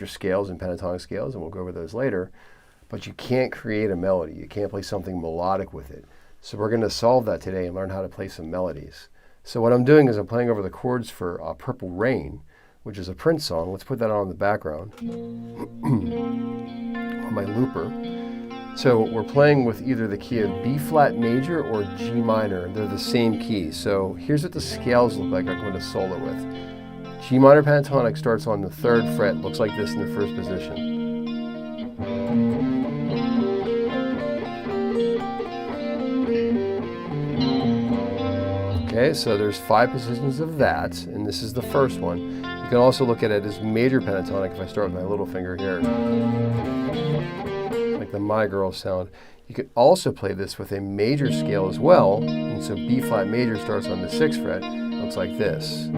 scales and pentatonic scales, and we'll go over those later, but you can't create a melody. You can't play something melodic with it. So we're going to solve that today and learn how to play some melodies. So what I'm doing is I'm playing over the chords for Purple Rain, which is a Prince song. Let's put that on in the background on my looper. So we're playing with either the key of B flat major or G minor. They're the same key. So here's what the scales look like I'm going to solo with. G minor pentatonic starts on the 3rd fret, looks like this in the 1st position. Okay, so there's 5 positions of that, and this is the first one. You can also look at it as major pentatonic if I start with my little finger here, like the My Girl sound. You could also play this with a major scale as well, and so B flat major starts on the 6th fret, looks like this.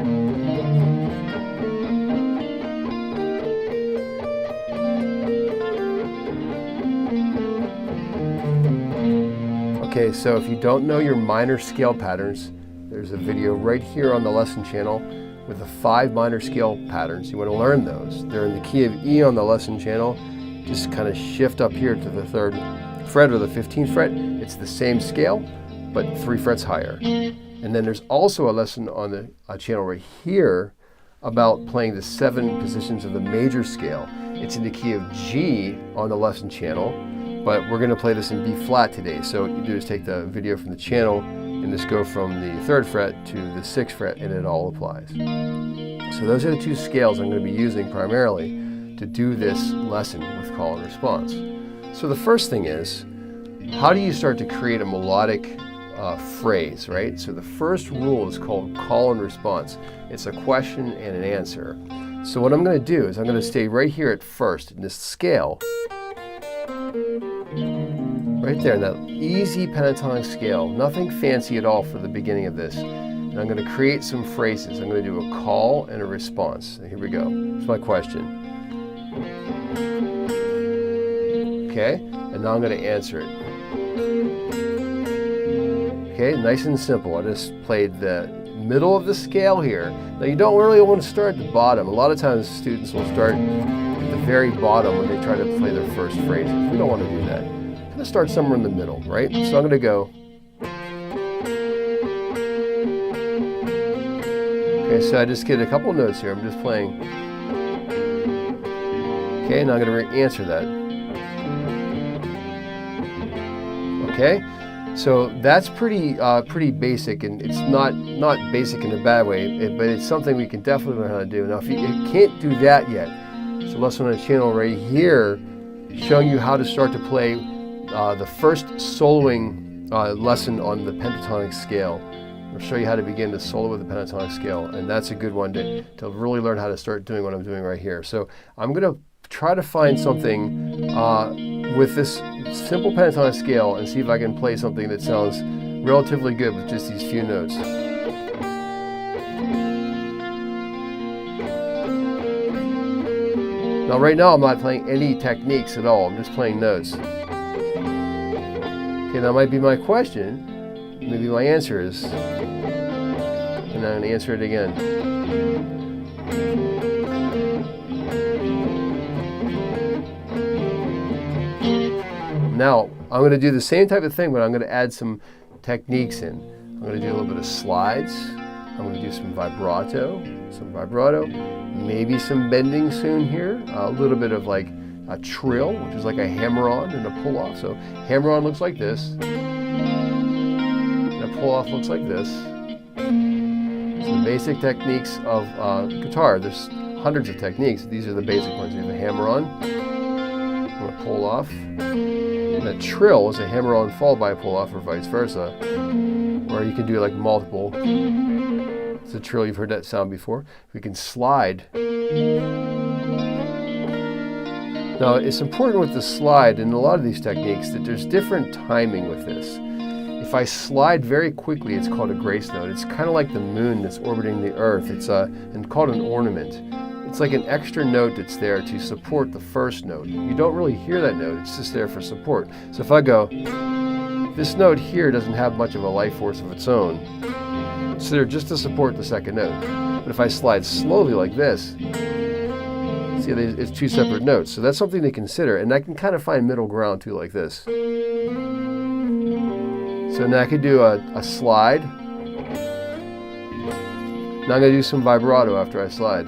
Okay, so if you don't know your minor scale patterns, there's a video right here on the lesson channel with the 5 minor scale patterns. You want to learn those. They're in the key of E on the lesson channel. Just kind of shift up here to the 3rd fret or the 15th fret. It's the same scale, but 3 frets higher. And then there's also a lesson on the channel right here about playing the 7 positions of the major scale. It's in the key of G on the lesson channel, but we're going to play this in B flat today. So what you do is take the video from the channel and just go from the 3rd fret to the 6th fret, and it all applies. So those are the 2 scales I'm going to be using primarily to do this lesson with call and response. So the first thing is, how do you start to create a melodic phrase, right? So the first rule is called call and response. It's a question and an answer. So what I'm going to do is I'm going to stay right here at first in this scale, right there, that easy pentatonic scale, nothing fancy at all for the beginning of this. And I'm going to create some phrases. I'm going to do a call and a response. So here we go. Here's my question. Okay, and now I'm going to answer it. Okay, nice and simple. I just played the middle of the scale here. Now you don't really want to start at the bottom. A lot of times students will start at the very bottom when they try to play their first phrases. We don't want to do that. I'm going to start somewhere in the middle, right? So I'm going to go. Okay, so I just get a couple notes here. I'm just playing. Okay, now I'm going to answer that. Okay, so that's pretty basic, and it's not basic in a bad way, but it's something we can definitely learn how to do. Now, if you can't do that yet, there's a lesson on the channel right here showing you how to start to play the first soloing lesson on the pentatonic scale. I'll show you how to begin to solo with the pentatonic scale, and that's a good one to really learn how to start doing what I'm doing right here. So I'm going to try to find something with this simple pentatonic scale and see if I can play something that sounds relatively good with just these few notes. Now right now I'm not playing any techniques at all, I'm just playing notes. Okay, that might be my question. Maybe my answer is, and I'm going to answer it again. Now, I'm going to do the same type of thing, but I'm going to add some techniques in. I'm going to do a little bit of slides. I'm going to do some vibrato, maybe some bending soon here, a little bit of like a trill, which is like a hammer-on and a pull-off. So hammer-on looks like this, and a pull-off looks like this. Some basic techniques of guitar. There's hundreds of techniques. These are the basic ones. You have a hammer-on, and a pull-off. And a trill is a hammer-on followed by a pull-off, or vice versa. Or you can do like multiple. It's a trill, you've heard that sound before. We can slide. Now, it's important with the slide in a lot of these techniques that there's different timing with this. If I slide very quickly, it's called a grace note. It's kind of like the moon that's orbiting the earth. It's called an ornament. It's like an extra note that's there to support the first note. You don't really hear that note, it's just there for support. So if I go, this note here doesn't have much of a life force of its own. It's there just to support the second note. But if I slide slowly like this, See, it's two separate notes. So that's something to consider. And I can kind of find middle ground too, like this. So now I could do a slide. Now I'm going to do some vibrato after I slide.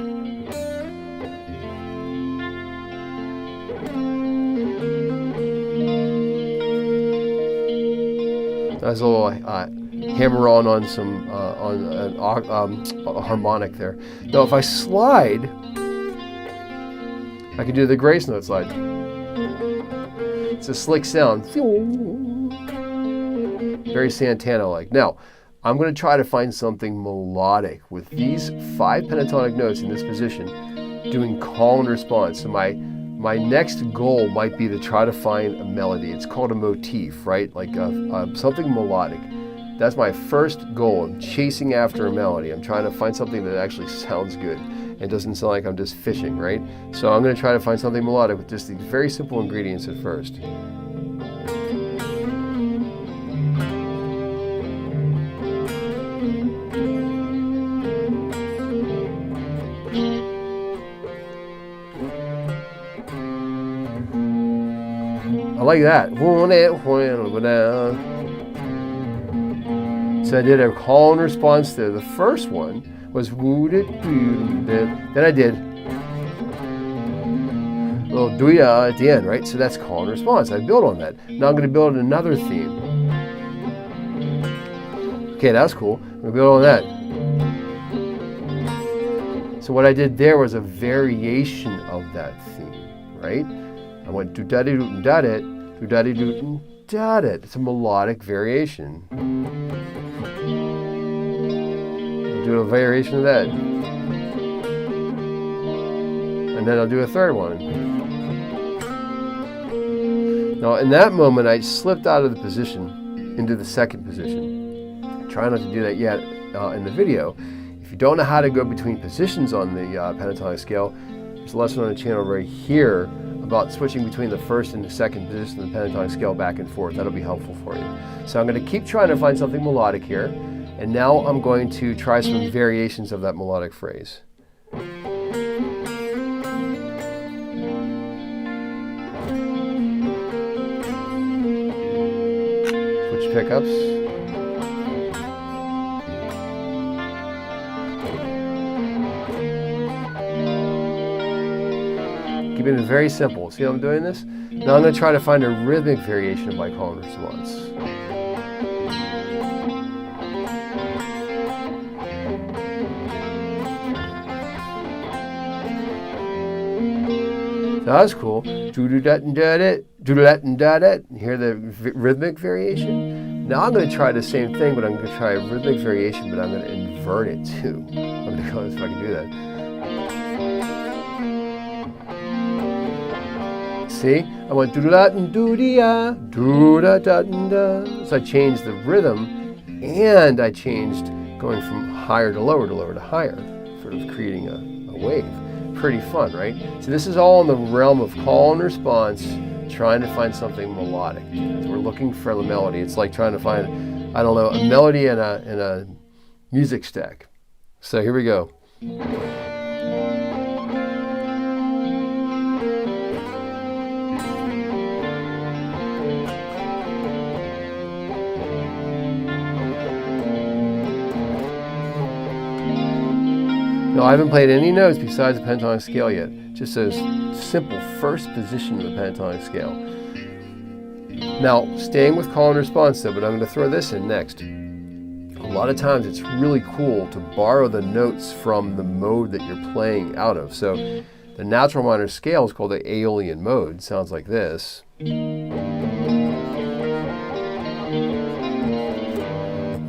That's a little hammer on some a harmonic there. Now if I slide, I can do the grace note slide. It's a slick sound. Very Santana-like. Now, I'm going to try to find something melodic with these 5 pentatonic notes in this position, doing call and response. So my next goal might be to try to find a melody. It's called a motif, right? Like something melodic. That's my first goal. I'm chasing after a melody. I'm trying to find something that actually sounds good. It doesn't sound like I'm just fishing, right? So I'm going to try to find something melodic with just these very simple ingredients at first. I like that. So I did a call and response there. The first one was wooded. Then I did a little duya at the end, right? So that's call and response. I built on that. Now I'm going to build another theme. Okay, that's cool. I'm going to build on that. So what I did there was a variation of that theme, right? I went do da di do da det, do da di do da det. It's a melodic variation. I'll do a variation of that. And then I'll do a third one. Now in that moment I slipped out of the position into the second position. Try not to do that yet in the video. If you don't know how to go between positions on the pentatonic scale, there's a lesson on the channel right here about switching between the first and the second position of the pentatonic scale back and forth. That'll be helpful for you. So I'm going to keep trying to find something melodic here, and now I'm going to try some variations of that melodic phrase. Switch pickups. Keeping it very simple. See how I'm doing this? Now I'm going to try to find a rhythmic variation of my call and response. So that's cool. Hear the rhythmic variation? Now I'm going to try the same thing, but I'm going to try a rhythmic variation, but I'm going to invert it too. I'm going to go if I can do that. See? I went do-da-da-da-da, do-da-da-da-da. So I changed the rhythm, and I changed going from higher to lower to higher, sort of creating a wave. Pretty fun, right? So this is all in the realm of call and response, trying to find something melodic. So we're looking for a melody. It's like trying to find, I don't know, a melody in a music stack. So here we go. No, I haven't played any notes besides the pentatonic scale yet. Just a simple first position of the pentatonic scale. Now, staying with call and response though, but I'm going to throw this in next. A lot of times it's really cool to borrow the notes from the mode that you're playing out of. So the natural minor scale is called the Aeolian mode. It sounds like this. You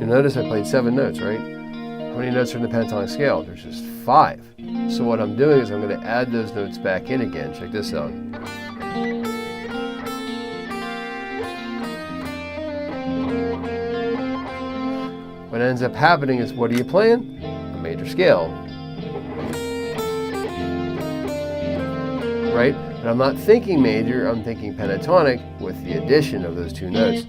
notice I played 7 notes, right? How many notes are in the pentatonic scale? There's just 5. So what I'm doing is I'm going to add those notes back in again. Check this out. What ends up happening is, what are you playing? A major scale. Right? But I'm not thinking major, I'm thinking pentatonic with the addition of those 2 notes.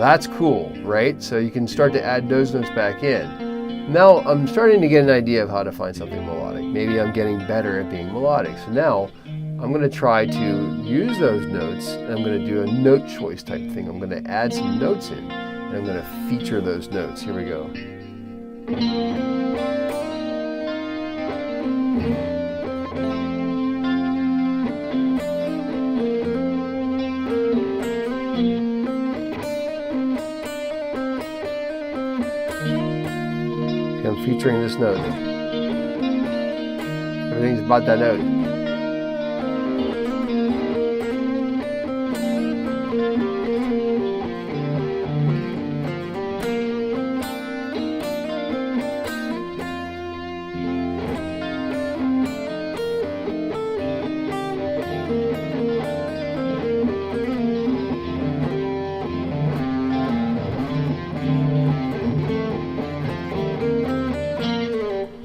that's cool, right? So you can start to add those notes back in. Now I'm starting to get an idea of how to find something melodic. Maybe I'm getting better at being melodic. So now I'm going to try to use those notes, and I'm going to do a note choice type thing. I'm going to add some notes in, and I'm going to feature those notes. Here we go. Okay, I'm featuring this note. Everything's about that note.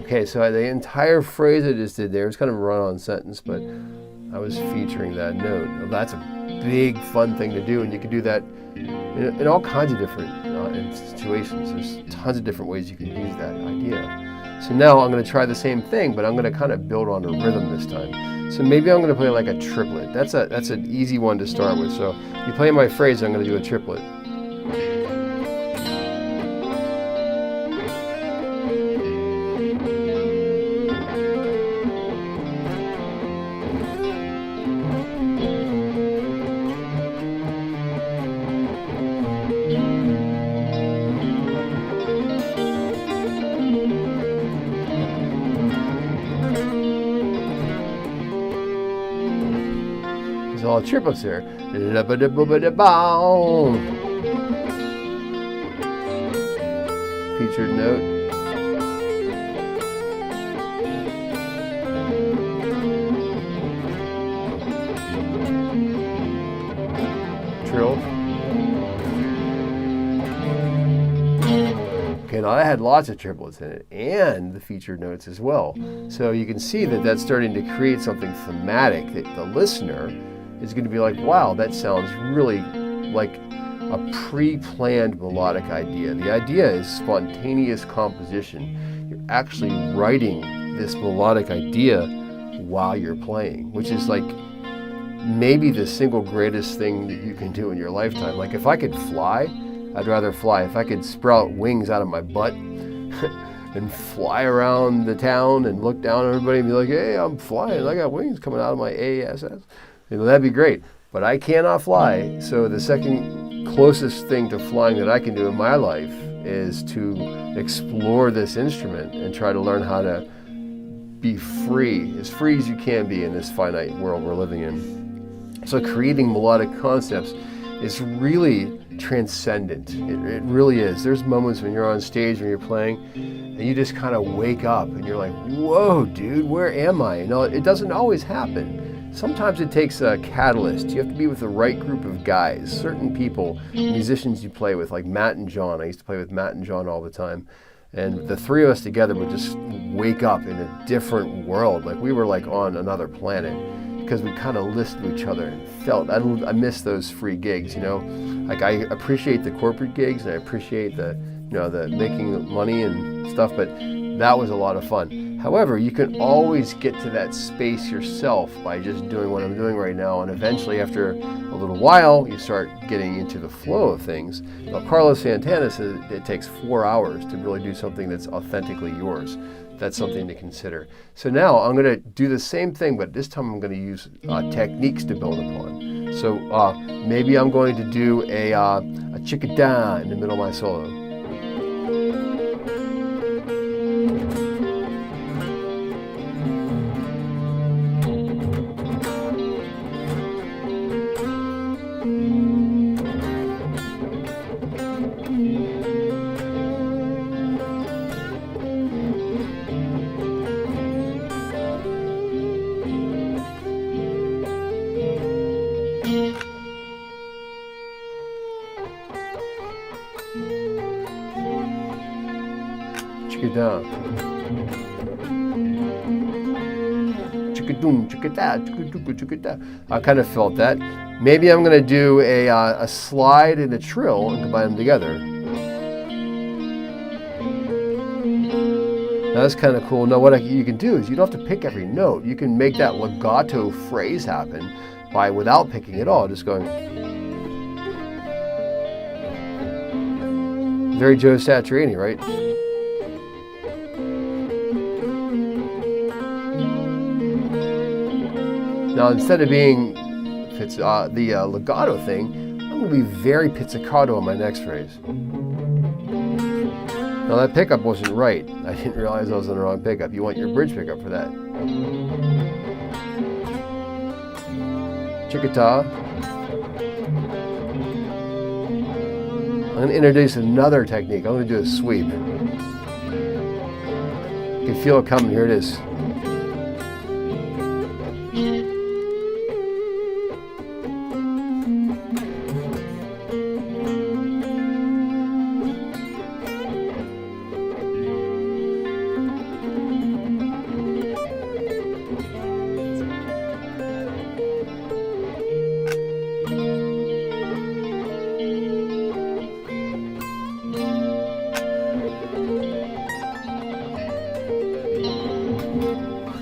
Okay, so the entire phrase I just did there was kind of a run-on sentence, but I was featuring that note. Well, that's a big, fun thing to do, and you can do that in all kinds of different situations. There's tons of different ways you can use that idea. So now I'm going to try the same thing, but I'm going to kind of build on a rhythm this time. So maybe I'm going to play like a triplet. That's an easy one to start with. So you play my phrase, I'm going to do a triplet. There's all triplets here. Featured note. Trill. Okay, now I had lots of triplets in it, and the featured notes as well. So you can see that that's starting to create something thematic that the listener is going to be like, wow, that sounds really like a pre-planned melodic idea. The idea is spontaneous composition. You're actually writing this melodic idea while you're playing, which is like maybe the single greatest thing that you can do in your lifetime. Like if I could fly, I'd rather fly. If I could sprout wings out of my butt and fly around the town and look down at everybody and be like, hey, I'm flying. I got wings coming out of my ass. That'd be great. But I cannot fly. So the second closest thing to flying that I can do in my life is to explore this instrument and try to learn how to be free as you can be in this finite world we're living in. So creating melodic concepts is really transcendent. It really is. There's moments when you're on stage, when you're playing, and you just kind of wake up and you're like, whoa, dude, where am I? It doesn't always happen. Sometimes it takes a catalyst. You have to be with the right group of guys, certain people, musicians you play with, like Matt and John. I used to play with Matt and John all the time. And the three of us together would just wake up in a different world. Like we were like on another planet because we kind of listened to each other and felt. I miss those free gigs, Like I appreciate the corporate gigs and I appreciate the making money and stuff, but that was a lot of fun. However, you can always get to that space yourself by just doing what I'm doing right now, and eventually after a little while, you start getting into the flow of things. Now, Carlos Santana says it takes 4 hours to really do something that's authentically yours. That's something to consider. So now I'm going to do the same thing, but this time I'm going to use techniques to build upon. So maybe I'm going to do a chickadee in the middle of my solo. Chickadee. I kind of felt that. Maybe I'm going to do a slide and a trill and combine them together. Now that's kind of cool. Now what you can do is you don't have to pick every note. You can make that legato phrase happen by without picking it all, just going. Very Joe Satriani, right? Now instead of being the legato thing, I'm going to be very pizzicato on my next phrase. Now that pickup wasn't right. I didn't realize I was on the wrong pickup. You want your bridge pickup for that. Chickata. I'm going to introduce another technique. I'm going to do a sweep. You can feel it coming. Here it is.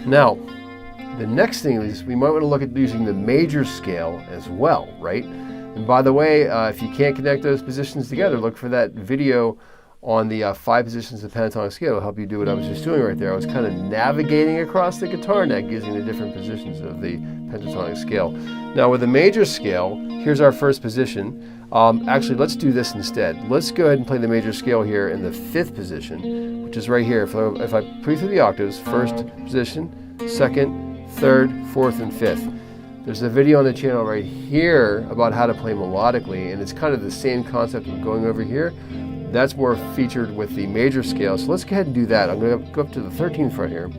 Now, the next thing is we might want to look at using the major scale as well, right? And by the way, if you can't connect those positions together, look for that video on the 5 positions of the pentatonic scale. It'll help you do what I was just doing right there. I was kind of navigating across the guitar neck using the different positions of the pentatonic scale. Now with the major scale, here's our first position. Actually, let's do this instead. Let's go ahead and play the major scale here in the 5th position, which is right here. If I play through the octaves, 1st position, 2nd, 3rd, 4th, and 5th. There's a video on the channel right here about how to play melodically, and it's kind of the same concept of going over here. That's more featured with the major scale, so let's go ahead and do that. I'm going to go up to the 13th fret here,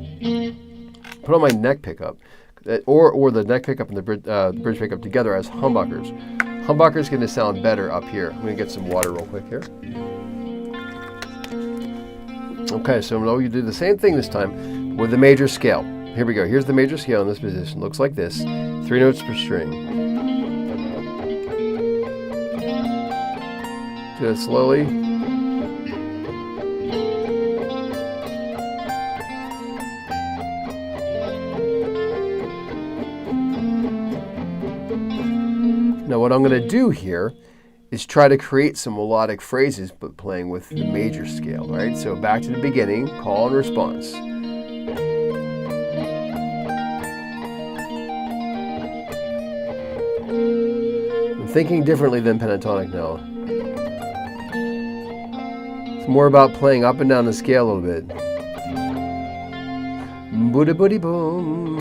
put on my neck pickup, or the neck pickup and the bridge pickup together as humbuckers. Humbucker's going to sound better up here. I'm going to get some water real quick here. Okay, so now you do the same thing this time with the major scale. Here we go. Here's the major scale in this position. Looks like this. 3 notes per string. Do it slowly. Now what I'm going to do here is try to create some melodic phrases, but playing with the major scale, right? So back to the beginning, call and response. I'm thinking differently than pentatonic now. It's more about playing up and down the scale a little bit. Booty booty boom.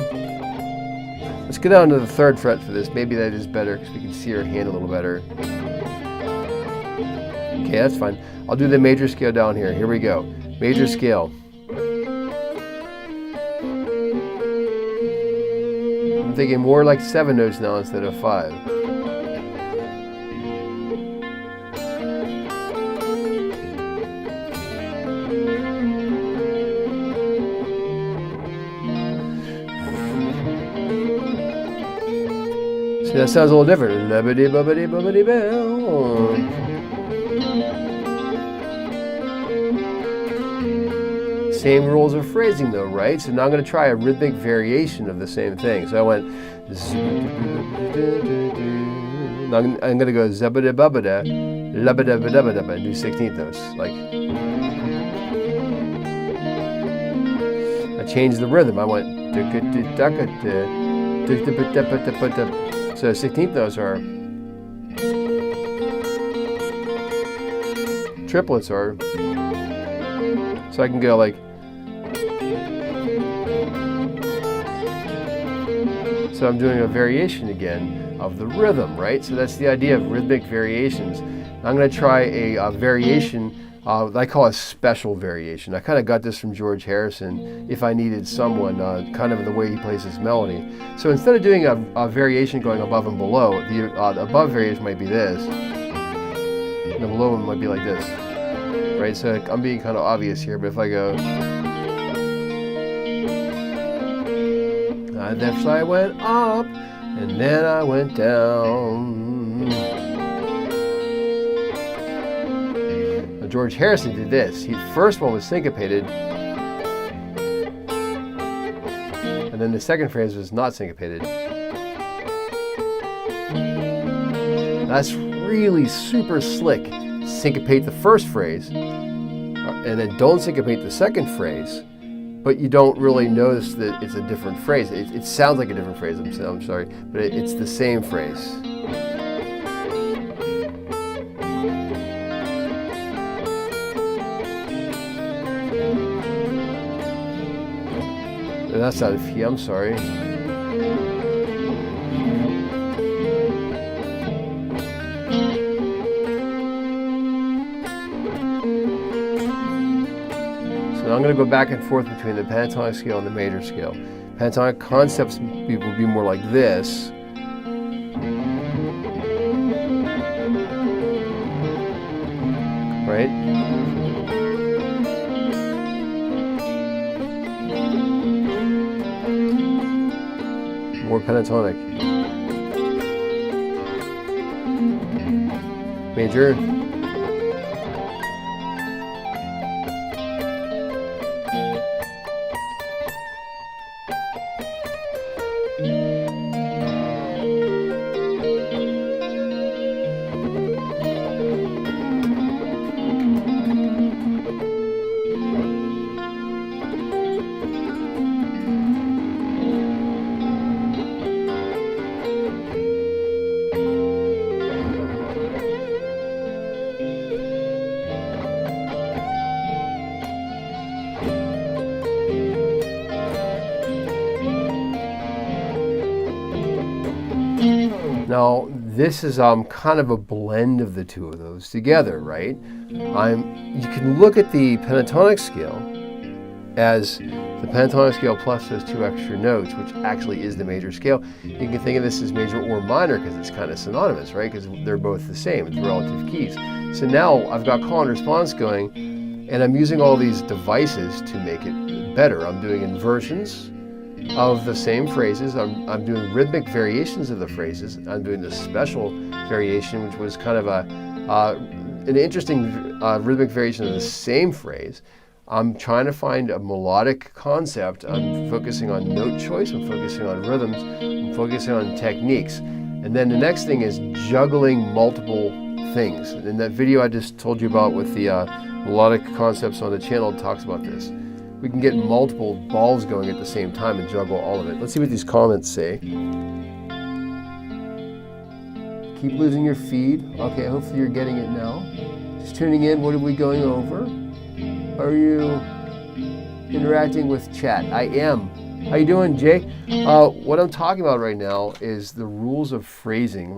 Let's go down to the 3rd fret for this. Maybe that is better because we can see our hand a little better. Okay, that's fine. I'll do the major scale down here. Here we go. Major scale. I'm thinking more like 7 notes now instead of 5. See, that sounds a little different. Same rules of phrasing though, right? So now I'm going to try a rhythmic variation of the same thing. So I went. Now I'm going to go zabada babada, labada badabada, and do 16th notes. Like I changed the rhythm. I went. So 16th notes are. Triplets are. So I can go like. So I'm doing a variation again of the rhythm, right? So that's the idea of rhythmic variations. I'm going to try a variation I call a special variation. I kind of got this from George Harrison, if I needed someone, kind of the way he plays this melody. So instead of doing a variation going above and below, the above variation might be this, and the below one might be like this, right? So I'm being kind of obvious here, but if I go, Next I went up, and then I went down. Now, George Harrison did this. The first one was syncopated, and then the second phrase was not syncopated. That's really super slick. Syncopate the first phrase, and then don't syncopate the second phrase, but you don't really notice that it's a different phrase. It sounds like a different phrase, I'm sorry, but it's the same phrase. That's out of key, I'm sorry. So I'm going to go back and forth between the pentatonic scale and the major scale. Pentatonic concepts will be more like this. Right? More pentatonic. Major. Now, this is kind of a blend of the two of those together, right? You can look at the pentatonic scale as the pentatonic scale plus those two extra notes, which actually is the major scale. You can think of this as major or minor because it's kind of synonymous, right? Because they're both the same, it's relative keys. So now I've got call and response going, and I'm using all these devices to make it better. I'm doing inversions of the same phrases. I'm doing rhythmic variations of the phrases. I'm doing the special variation, which was kind of an interesting rhythmic variation of the same phrase. I'm trying to find a melodic concept. I'm focusing on note choice. I'm focusing on rhythms. I'm focusing on techniques. And then the next thing is juggling multiple things. In that video I just told you about with the melodic concepts on the channel, it talks about this. We can get multiple balls going at the same time and juggle all of it. Let's see what these comments say. Keep losing your feed. Okay, hopefully you're getting it now. Just tuning in, what are we going over? Are you interacting with chat? I am. How you doing, Jake? What I'm talking about right now is the rules of phrasing.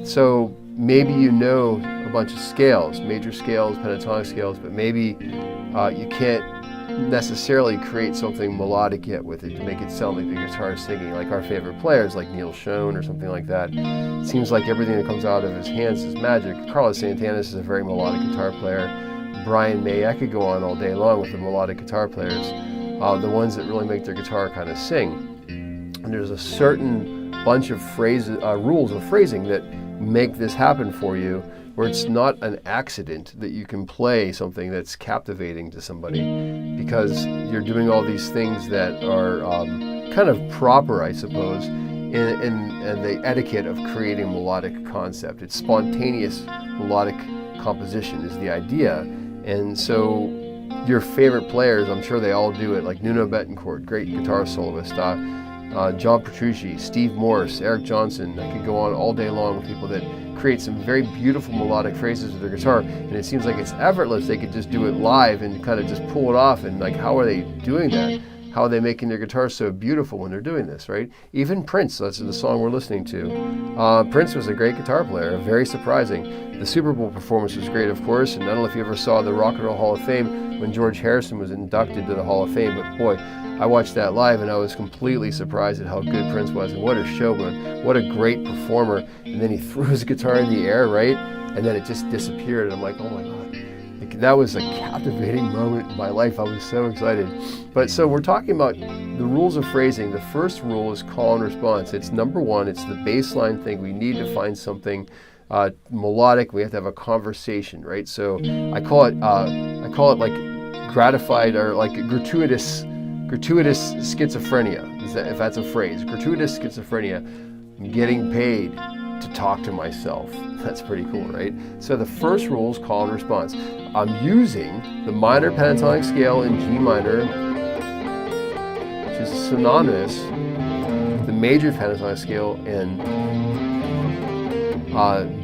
So maybe you know a bunch of scales, major scales, pentatonic scales, but maybe you can't necessarily create something melodic yet with it to make it sound like the guitar is singing, like our favorite players like Neil Schon or something like that. It seems like everything that comes out of his hands is magic. Carlos Santana is a very melodic guitar player. Brian May, I could go on all day long with the melodic guitar players, the ones that really make their guitar kind of sing. And there's a certain bunch of phrases, rules of phrasing that make this happen for you, where it's not an accident that you can play something that's captivating to somebody, because you're doing all these things that are kind of proper, I suppose, in the etiquette of creating melodic concept. It's spontaneous melodic composition is the idea. And so your favorite players, I'm sure they all do it, like Nuno Bettencourt, great guitar soloist, John Petrucci, Steve Morse, Eric Johnson. I could go on all day long with people that create some very beautiful melodic phrases with their guitar, and it seems like it's effortless. They could just do it live and kind of just pull it off, and like, how are they doing that? How are they making their guitar so beautiful when they're doing this, right? Even Prince, that's the song we're listening to. Prince was a great guitar player, very surprising. The Super Bowl performance was great, of course, and I don't know if you ever saw the Rock and Roll Hall of Fame when George Harrison was inducted to the Hall of Fame, but boy, I watched that live and I was completely surprised at how good Prince was, and what a showman, what a great performer. And then he threw his guitar in the air, right? And then it just disappeared, and I'm like, oh my God. that was a captivating moment in my life. I was so excited. But so we're talking about the rules of phrasing. The first rule is call and response. It's number one. It's the baseline thing. We need to find something melodic. We have to have a conversation, right? So I call it like gratified or like gratuitous schizophrenia, if that's a phrase. Gratuitous schizophrenia. I'm getting paid to talk to myself. That's pretty cool, right? So the first rule is call and response. I'm using the minor pentatonic scale in G minor, which is synonymous with the major pentatonic scale in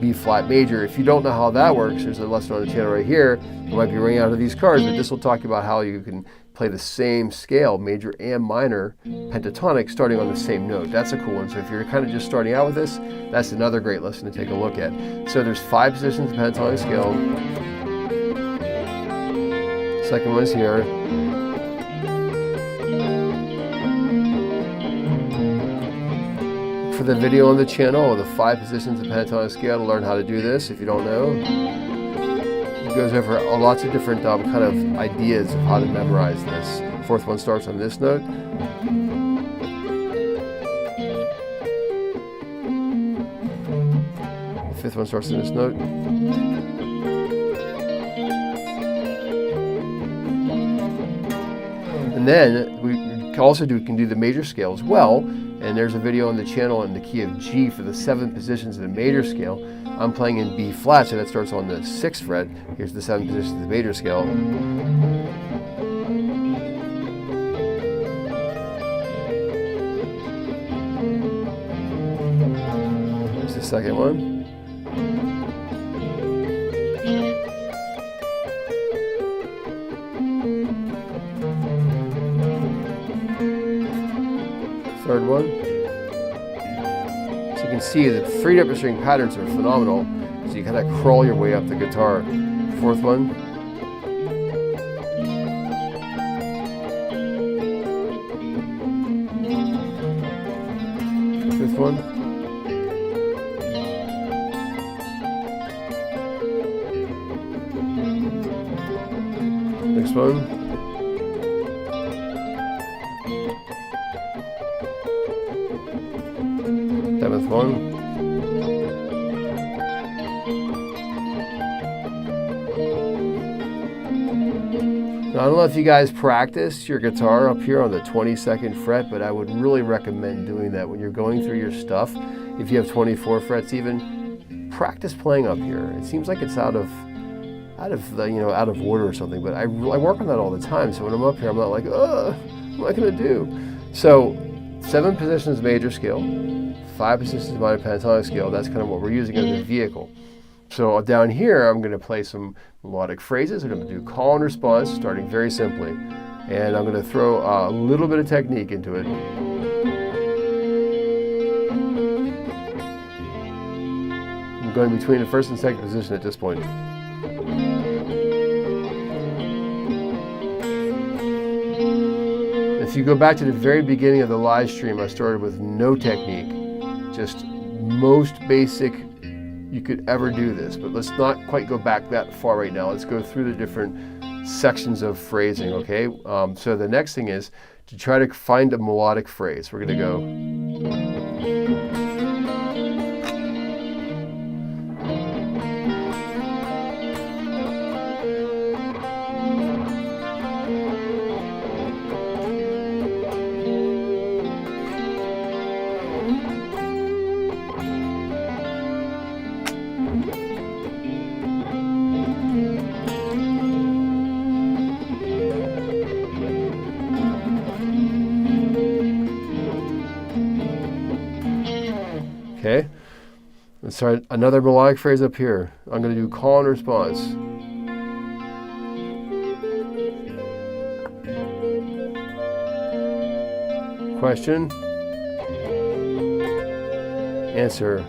B flat major. If you don't know how that works, there's a lesson on the channel right here. You might be running out of these cards, but this will talk about how you can play the same scale, major and minor pentatonic, starting on the same note. That's a cool one. So if you're kind of just starting out with this, that's another great lesson to take a look at. So there's 5 positions of pentatonic scale. Second one's here. For the video on the channel, the 5 positions of pentatonic scale to learn how to do this if you don't know. It goes over lots of different kind of ideas of how to memorize this. Fourth one starts on this note. The fifth one starts on this note. And then we can do the major scale as well. And there's a video on the channel in the key of G for the 7 positions of the major scale. I'm playing in B flat, so that starts on the 6th fret. Here's the 7 positions of the major scale. There's the second one. Third one. So you can see that 3 upper string patterns are phenomenal. So you kind of crawl your way up the guitar. Fourth one. Fifth one. Next one. Seventh one. Now, I don't know if you guys practice your guitar up here on the 22nd fret, but I would really recommend doing that when you're going through your stuff. If you have 24 frets even, practice playing up here. It seems like it's out of order or something, but I work on that all the time. So when I'm up here, I'm not like, what am I gonna do? So 7 positions major scale, 5 positions minor pentatonic scale. That's kind of what we're using as a vehicle. So down here, I'm going to play some melodic phrases. I'm going to do call and response, starting very simply. And I'm going to throw a little bit of technique into it. I'm going between the first and second position at this point. If you go back to the very beginning of the live stream, I started with no technique, just most basic. You could ever do this, but let's not quite go back that far right now. Let's go through the different sections of phrasing, okay? So the next thing is to try to find a melodic phrase. We're gonna go. Okay, let's start another melodic phrase up here. I'm going to do call and response. Question, answer.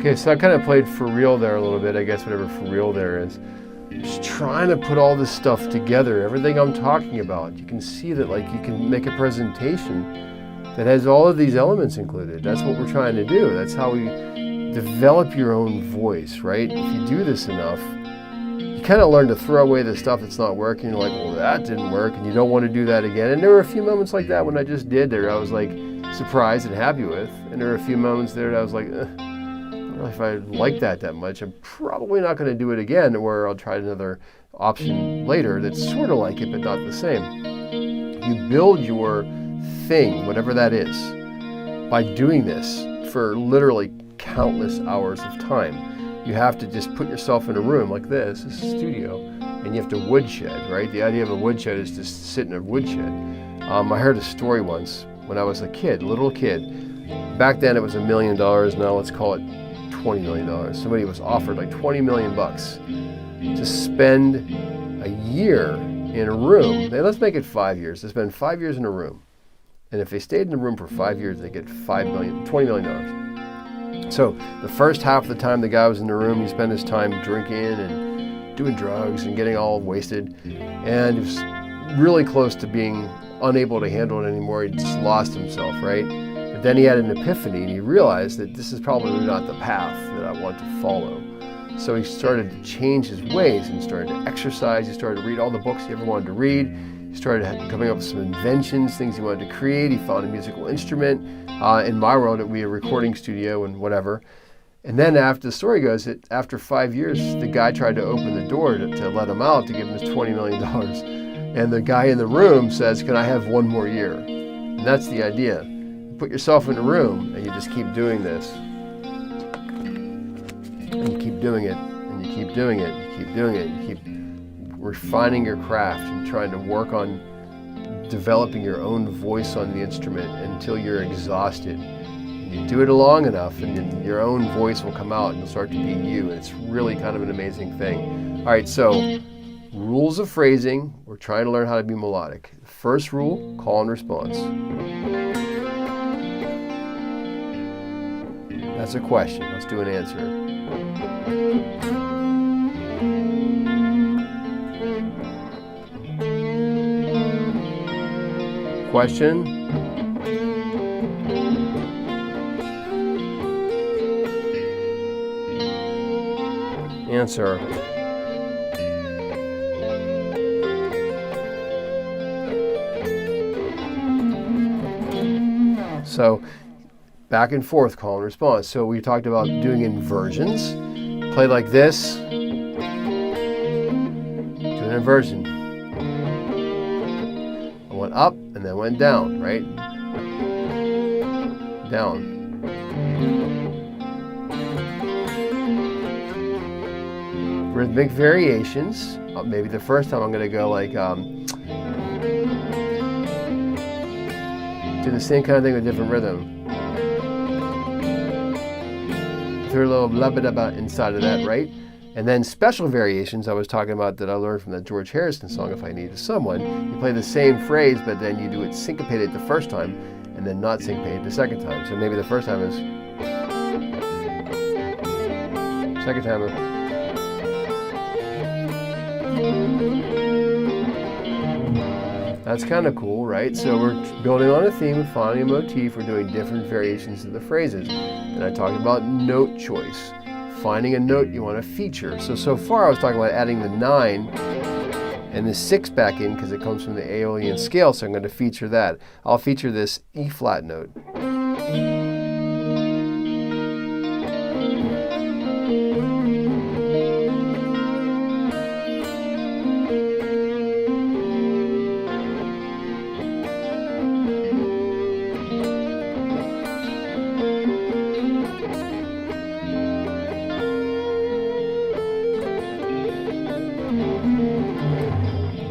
Okay, so I kind of played for real there a little bit, I guess whatever for real there is. Just trying to put all this stuff together, everything I'm talking about. You can see that like you can make a presentation that has all of these elements included. That's what we're trying to do. That's how we develop your own voice, right? If you do this enough, you kind of learn to throw away the stuff that's not working. You're like, well, that didn't work, and you don't want to do that again. And there were a few moments like that when I just did there, I was like surprised and happy with. And there were a few moments there that I was like, if I like that much, I'm probably not going to do it again, or I'll try another option later that's sort of like it, but not the same. You build your thing, whatever that is, by doing this for literally countless hours of time. You have to just put yourself in a room like this is a studio, and you have to woodshed, right? The idea of a woodshed is to sit in a woodshed. I heard a story once when I was a kid, little kid. Back then it was $1 million, now let's call it $20 million. Somebody was offered like $20 million to spend a year in a room. Now, let's make it 5 years. To spend 5 years in a room. And if they stayed in the room for 5 years, they get $20 million. So the first half of the time the guy was in the room, he spent his time drinking and doing drugs and getting all wasted. And he was really close to being unable to handle it anymore. He just lost himself, right? Then he had an epiphany and he realized that this is probably not the path that I want to follow. So he started to change his ways and started to exercise. He started to read all the books he ever wanted to read. He started coming up with some inventions, things he wanted to create. He found a musical instrument. In my world, it would be a recording studio and whatever. And then after the story goes, that after 5 years, the guy tried to open the door to let him out, to give him his $20 million. And the guy in the room says, "Can I have one more year?" And that's the idea. Put yourself in a room and you just keep doing this. And you keep doing it, and you keep doing it, you keep doing it, you keep refining your craft and trying to work on developing your own voice on the instrument until you're exhausted. And you do it long enough and then your own voice will come out and you'll start to be you. And it's really kind of an amazing thing. All right, so rules of phrasing. We're trying to learn how to be melodic. First rule, call and response. That's a question. Let's do an answer. Question. Answer. So, back and forth, call and response. So we talked about doing inversions. Play like this. Do an inversion. I went up and then went down, right? Down. Rhythmic variations. Maybe the first time I'm going to go like, do the same kind of thing with different rhythm. Through a little blah blah blah inside of that, right? And then special variations I was talking about that I learned from that George Harrison song, If I Needed Someone. You play the same phrase, but then you do it syncopated the first time and then not syncopated the second time. So maybe the first time is, second time is, that's kind of cool, right? So we're building on a theme and finding a motif. We're doing different variations of the phrases. And I talked about note choice, finding a note you want to feature. So far I was talking about adding the 9 and the 6 back in because it comes from the Aeolian scale, so I'm going to feature that. I'll feature this E flat note.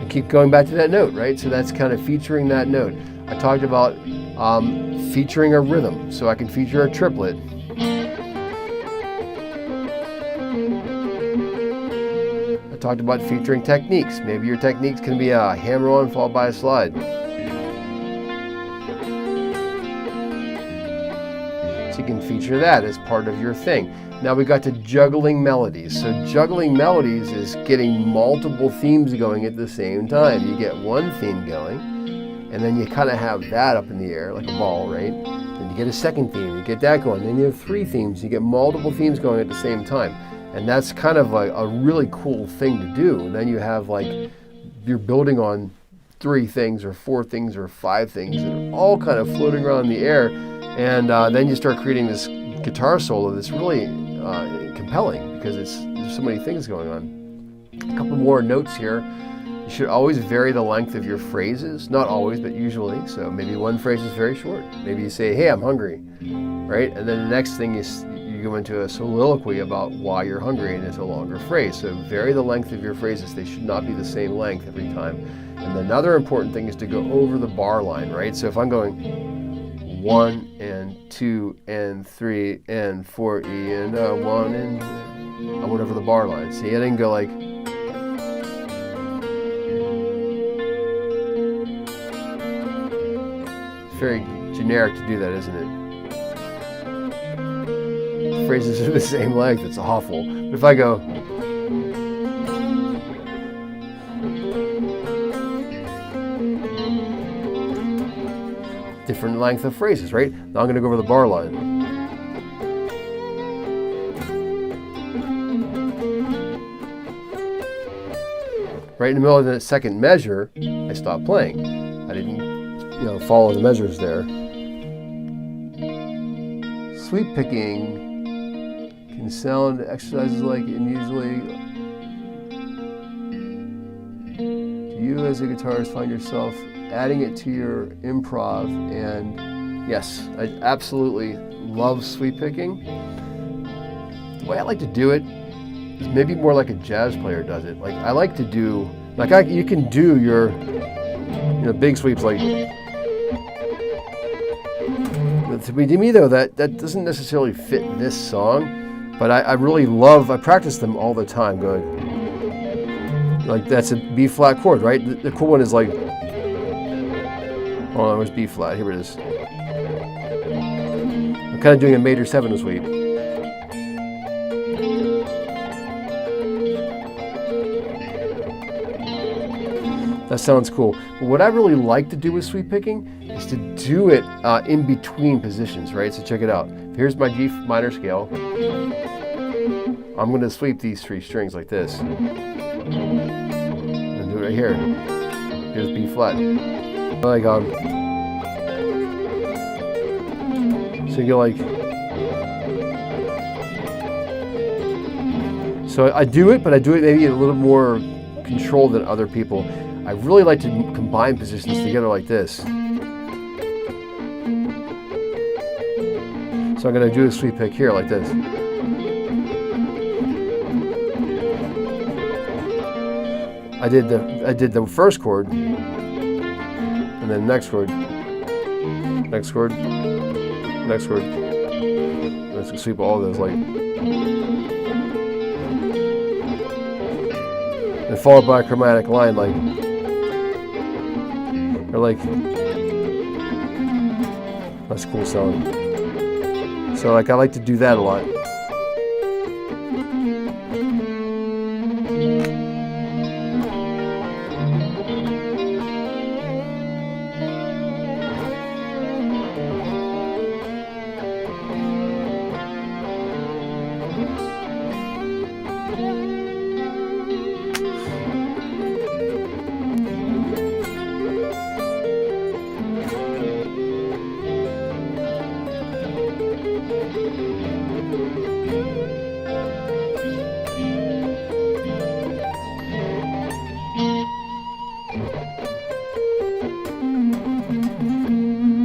Keep going back to that note, right? So that's kind of featuring that note. I talked about featuring a rhythm, so I can feature a triplet. I talked about featuring techniques. Maybe your techniques can be a hammer on followed by a slide. So you can feature that as part of your thing. Now we got to juggling melodies. So juggling melodies is getting multiple themes going at the same time. You get one theme going, and then you kind of have that up in the air like a ball, right? Then you get a second theme, you get that going. Then you have three themes, you get multiple themes going at the same time. And that's kind of like a really cool thing to do. And then you have like, you're building on three things or four things or five things that are all kind of floating around in the air. And then you start creating this guitar solo that's really compelling because there's so many things going on. A couple more notes here. You should always vary the length of your phrases. Not always, but usually. So maybe one phrase is very short. Maybe you say, hey, I'm hungry, right? And then the next thing is you go into a soliloquy about why you're hungry, and it's a longer phrase. So vary the length of your phrases. They should not be the same length every time. And another important thing is to go over the bar line, right? So if I'm going 1 and 2 and 3 and 4 E and 1 and I went over the bar line. See, I didn't go like, it's very generic to do that, isn't it? Phrases are the same length, it's awful. But if I go, different length of phrases, right? Now I'm going to go over the bar line. Right in the middle of the second measure, I stopped playing. I didn't, follow the measures there. Sweep picking can sound exercises like, and usually, do you as a guitarist find yourself adding it to your improv? And yes, I absolutely love sweep picking. The way I like to do it is maybe more like a jazz player does it. Like I like to do, you can do your, big sweeps like. But to me though, that doesn't necessarily fit this song. But I really I practice them all the time. Going like that's a B flat chord, right? The cool one is like. Oh, where's B flat? Here it is. I'm kind of doing a major 7 sweep. That sounds cool. But what I really like to do with sweep picking is to do it in between positions, right? So check it out. Here's my G minor scale. I'm going to sweep these 3 strings like this. And do it right here. Here's B flat. Like so you go like, so I do it, but I do it maybe a little more controlled than other people. I really like to combine positions together like this. So I'm going to do a sweep pick here like this. I did the first chord, and then next chord, next chord, next chord. Let's sweep all those like, and followed by a chromatic line like, or like. That's cool sound. So like I like to do that a lot.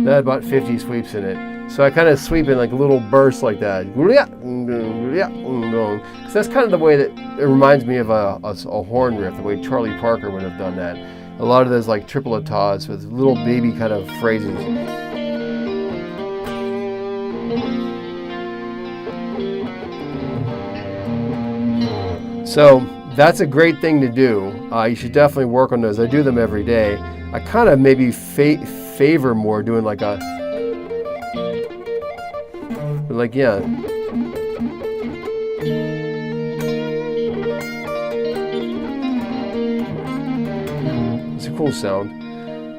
That had about 50 sweeps in it. So I kind of sweep in like little bursts like that. Because that's kind of the way that it reminds me of a horn riff, the way Charlie Parker would have done that. A lot of those like triple états with little baby kind of phrases. So that's a great thing to do. You should definitely work on those. I do them every day. I kind of maybe favor more doing like a like, yeah. It's a cool sound.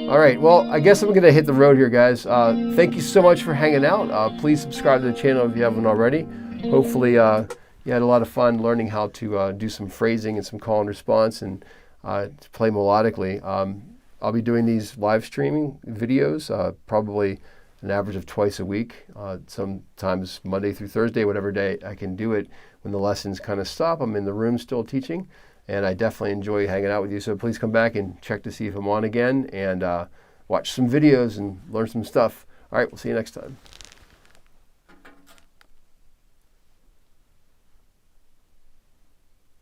All right, well, I guess I'm gonna hit the road here, guys. Thank you so much for hanging out. Please subscribe to the channel if you haven't already. Hopefully you had a lot of fun learning how to do some phrasing and some call and response and to play melodically. I'll be doing these live streaming videos, probably an average of twice a week, sometimes Monday through Thursday, whatever day I can do it when the lessons kind of stop. I'm in the room still teaching, and I definitely enjoy hanging out with you. So please come back and check to see if I'm on again, and watch some videos and learn some stuff. All right, we'll see you next time.